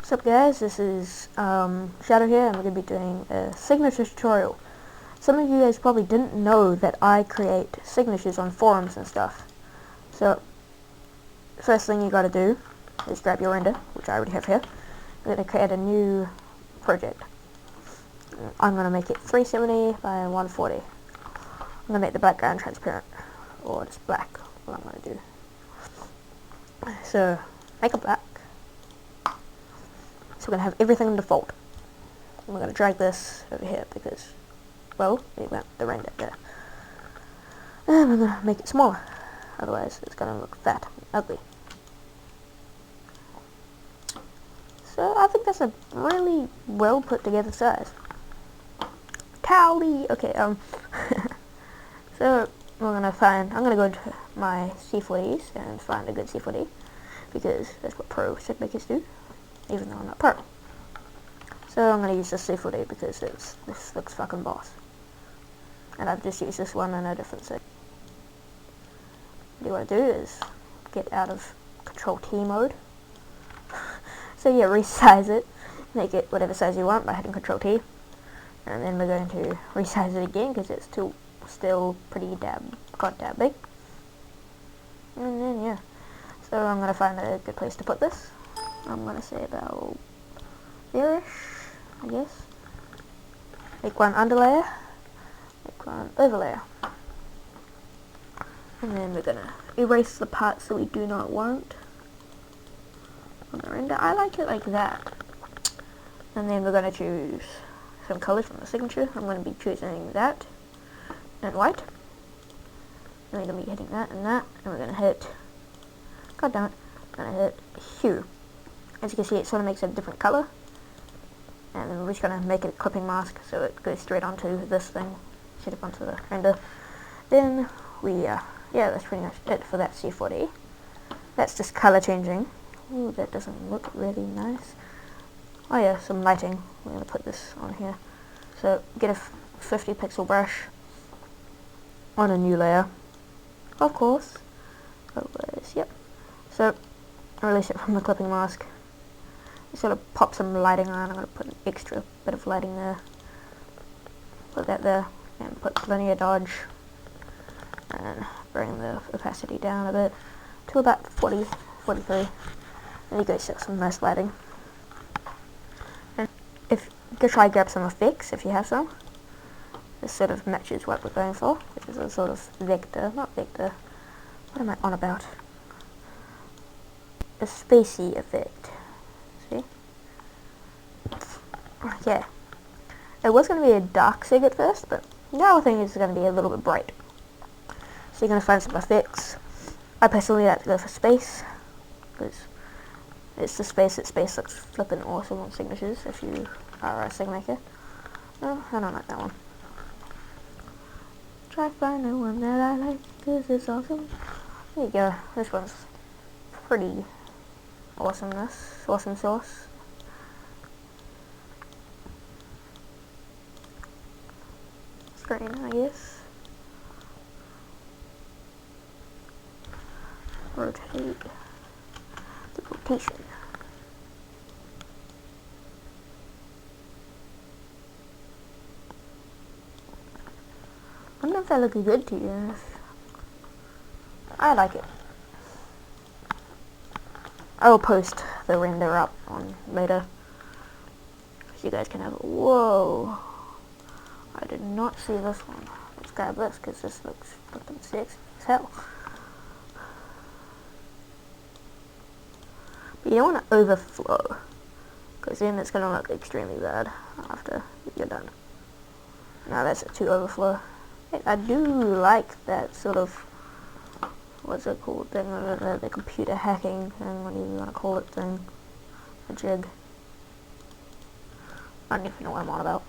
What's up guys, this is Shadow here. I'm going to be doing a signature tutorial. Some of you guys probably didn't know that I create signatures on forums and stuff. So, first thing you got to do is grab your render, which I already have here. I'm going to create a new project. I'm going to make it 370 by 140. I'm going to make the background transparent, or just black, what I'm going to do. So, make it black. So we're going to have everything default. And we're going to drag this over here because, well, it went the render there. And we're going to make it smaller. Otherwise, it's going to look fat and ugly. So I think that's a really well put together size. Cowley! Okay, so I'm going to go into my C40s and find a good C40 because that's what pro filmmakers do. Even though I'm not pro. So I'm going to use this C40 because this looks fucking boss. And I've just used this one in a different set. What you want to do is get out of Control T mode. So yeah, resize it. Make it whatever size you want by hitting Control T. And then we're going to resize it again because it's still pretty goddamn big. And then yeah. So I'm going to find a good place to put this. I'm going to say about there-ish, I guess. Make one underlayer, make one overlayer. And then we're going to erase the parts that we do not want on the render. I like it like that. And then we're going to choose some colors from the signature. I'm going to be choosing that and white. And we're going to be hitting that and that. And we're going to hit, god damn it, I'm going to hit hue. As you can see, it sort of makes a different color. And then we're just going to make it a clipping mask so it goes straight onto this thing, straight up onto the render. Then we, yeah, that's pretty much it for that C40. That's just color changing. Ooh, that doesn't look really nice. Oh yeah, some lighting. We're going to put this on here. So get a 50 pixel brush on a new layer. Of course. Otherwise, yep. So release it from the clipping mask. Sort of pop some lighting on. I'm going to put an extra bit of lighting there. Put that there. And put linear dodge. And bring the opacity down a bit. To about 40, 43. And you guys set some nice lighting. And if you could try grab some effects if you have some. This sort of matches what we're going for. Which is a sort of vector. Not vector. What am I on about? A spacey effect. See? Yeah. It was going to be a dark sig at first, but now I think it's going to be a little bit bright. So you're going to find some effects. I personally like to go for space, because it's the space that space looks flippin' awesome on signatures if you are a sig maker. No, I don't like that one. Try to find the one that I like, because it's awesome. There you go. This one's pretty awesomeness, awesome sauce. Screen, I guess. Rotate the rotation. I don't know if that looks good to you. I like it. I will post the render up on later, so you guys can have a whoa. I did not see this one. Let's grab this because this looks fucking sexy as hell. But you don't want to overflow, because then it's going to look extremely bad after you're done. Now that's a too overflow. I do like that sort of, what's it called, thing, the computer hacking thing, what do you want to call it thing, a jig. I don't even know what I'm on about.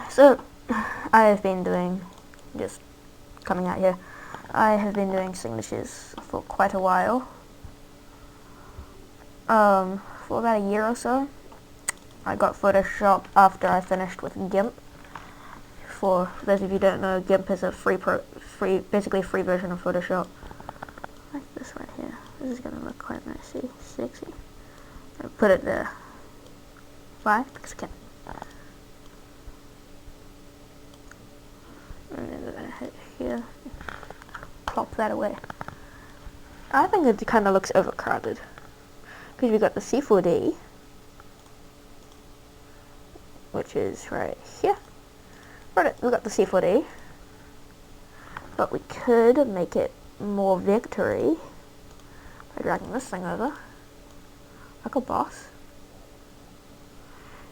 So, I have been doing, just coming out here, I have been doing signatures for quite a while. For about a year or so. I got Photoshop after I finished with GIMP. For those of you who don't know, GIMP is a basically free version of Photoshop. Like this right here. This is gonna look quite nice, see? Sexy. I'll put it there. Why? Because I can. And then we're gonna hit here. Plop that away. I think it kind of looks overcrowded. Because we've got the C4D, which is right here. Right, we've got the C4D. But we could make it more vectory by dragging this thing over like a boss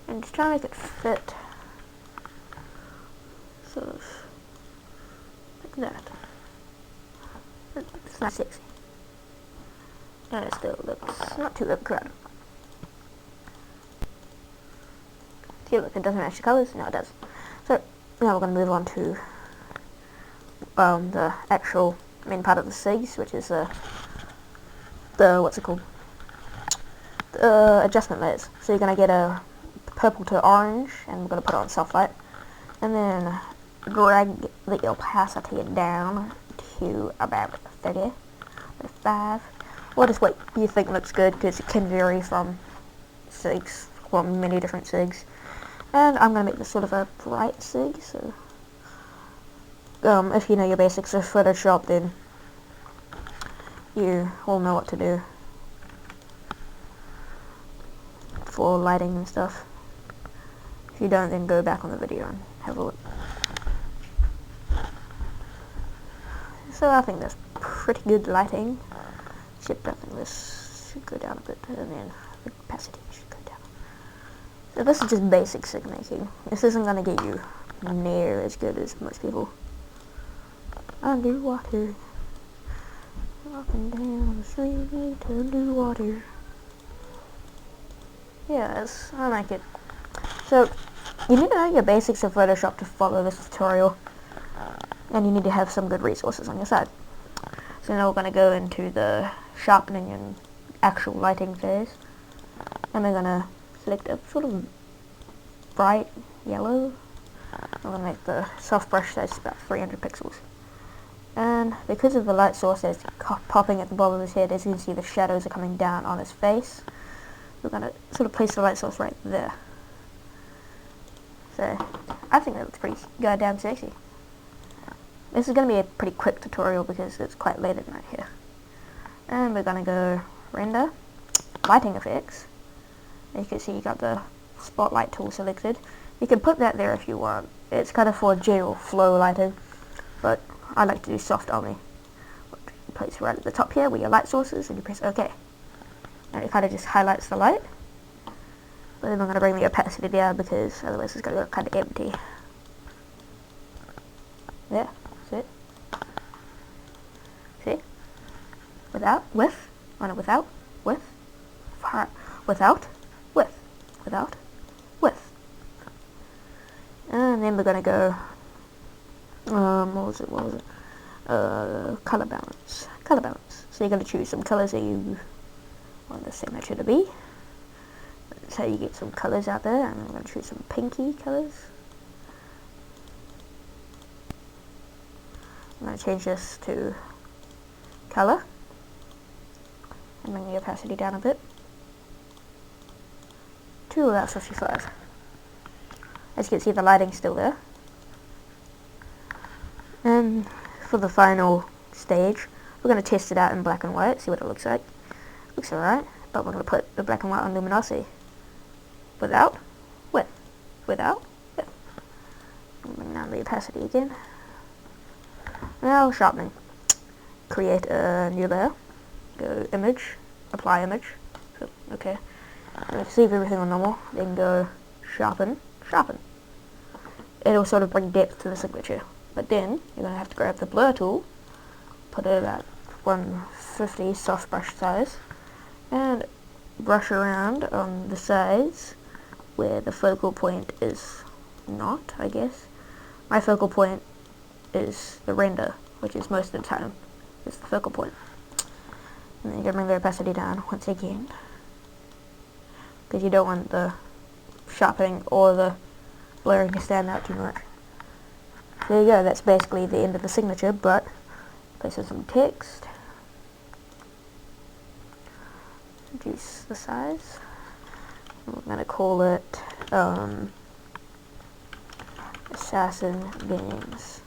and just try to make it fit sort of like that. It's not sexy and it still looks not too overcrowded. See, look, it doesn't match the colours. No, it does. So now we're going to move on to the actual main part of the SIGs, which is the what's it called? The adjustment layers. So you're gonna get a purple to orange, and we're gonna put it on soft light, and then drag the opacity down to about 30, 35, or just what you think looks good, because it can vary from SIGs, from many different SIGs. And I'm gonna make this sort of a bright SIG, so if you know your basics of Photoshop, then you will know what to do for lighting and stuff. If you don't, then go back on the video and have a look. So I think that's pretty good lighting, except I think this should go down a bit, and then the opacity should go down. So this is just basic SIG making. This isn't going to get you near as good as most people. Underwater, up and down the street, underwater. Yes, I like it. So, you need to know your basics of Photoshop to follow this tutorial, and you need to have some good resources on your side. So now we're going to go into the sharpening and actual lighting phase, and we're going to select a sort of bright yellow. I'm going to make the soft brush size about 300 pixels. And because of the light source that's popping at the bottom of his head, as you can see the shadows are coming down on his face, we're going to sort of place the light source right there. So, I think that looks pretty goddamn sexy. This is going to be a pretty quick tutorial because it's quite late at night here. And we're going to go render, lighting effects. As you can see, you got the spotlight tool selected. You can put that there if you want. It's kind of for general flow lighting, but I like to do soft only. You place right at the top here with your light sources, and you press OK. And it kind of just highlights the light. But then I'm going to bring the opacity down because otherwise it's going to look kind of empty. Yeah, see? See? Without, with, oh no, without, with, far, without, with, without, with. And then we're going to go, what was it? Color balance. Color balance. So you're going to choose some colors that you want the signature to be. So you get some colors out there, and I'm going to choose some pinky colors. I'm going to change this to color, and bring the opacity down a bit to about 55. As you can see, the lighting's still there. And for the final stage, we're going to test it out in black and white, see what it looks like. Looks alright, but we're going to put the black and white on luminosity. Without, with, without, with. Bring down the opacity again. Now sharpening. Create a new layer. Go image, apply image. So, okay. And save everything on normal. Then go sharpen, sharpen. It'll sort of bring depth to the signature. But then you're going to have to grab the blur tool, put it at 150 soft brush size, and brush around on the sides where the focal point is not, I guess. My focal point is the render, which is most of the time is the focal point. And then you're going to bring the opacity down once again, because you don't want the sharpening or the blurring to stand out too much. There you go, that's basically the end of the signature, but place in some text. reduce the size. We're going to call it Assassin Games.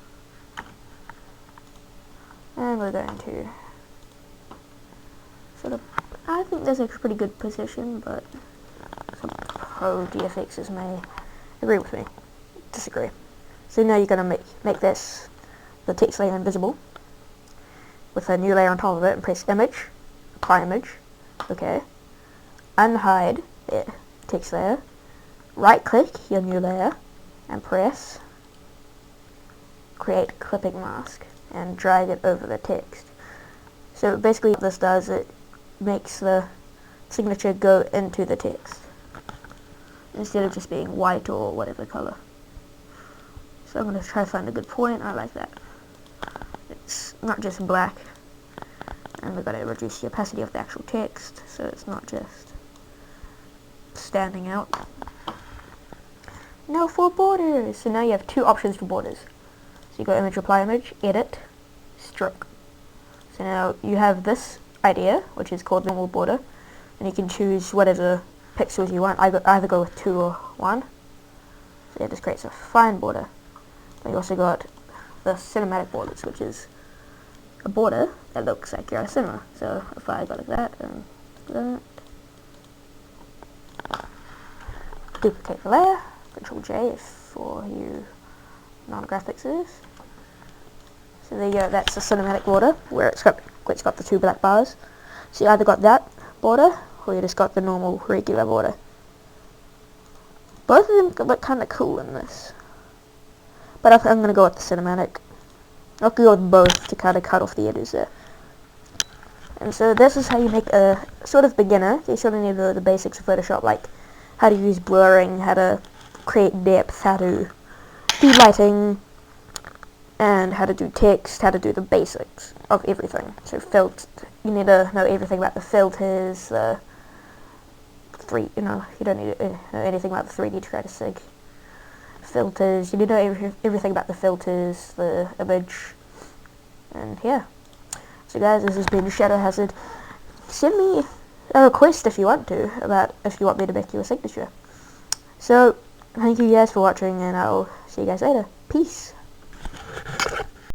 And we're going to sort of, I think there's a pretty good position, but some pro GFXs may agree with me, disagree. So now you're going to make this, the text layer, invisible with a new layer on top of it, and press image, apply image, okay, unhide the text layer, right click your new layer and press create clipping mask and drag it over the text. So basically what this does, it makes the signature go into the text instead of just being white or whatever color. So I'm going to try to find a good point. I like that. It's not just black. And we're going to reduce the opacity of the actual text so it's not just standing out. Now for borders. So now you have two options for borders. So you go image, apply image, edit, stroke. So now you have this idea, which is called normal border, and you can choose whatever pixels you want. I either go with 2 or 1. So yeah, this creates a fine border. Then you also got the cinematic borders, which is a border that looks like you're at a cinema. So if I go like that and that, duplicate the layer, Control J for you non-graphics is. So there you go, that's the cinematic border where it's got the 2 black bars. So you either got that border or you just got the normal regular border. Both of them look kind of cool in this, but I'm going to go with the cinematic. I'll go with both to kind of cut off the edges there. And so this is how you make a sort of beginner. You sort of need the basics of Photoshop, like how to use blurring, how to create depth, how to do lighting, and how to do text, how to do the basics of everything. So you need to know everything about the filters, you don't need to know anything about the 3D tracing filters. You need to know everything about the filters, the image, and yeah. So guys, this has been Shadow Hazard. Send me a request if you want to, about if you want me to make you a signature. So, thank you guys for watching, and I'll see you guys later. Peace.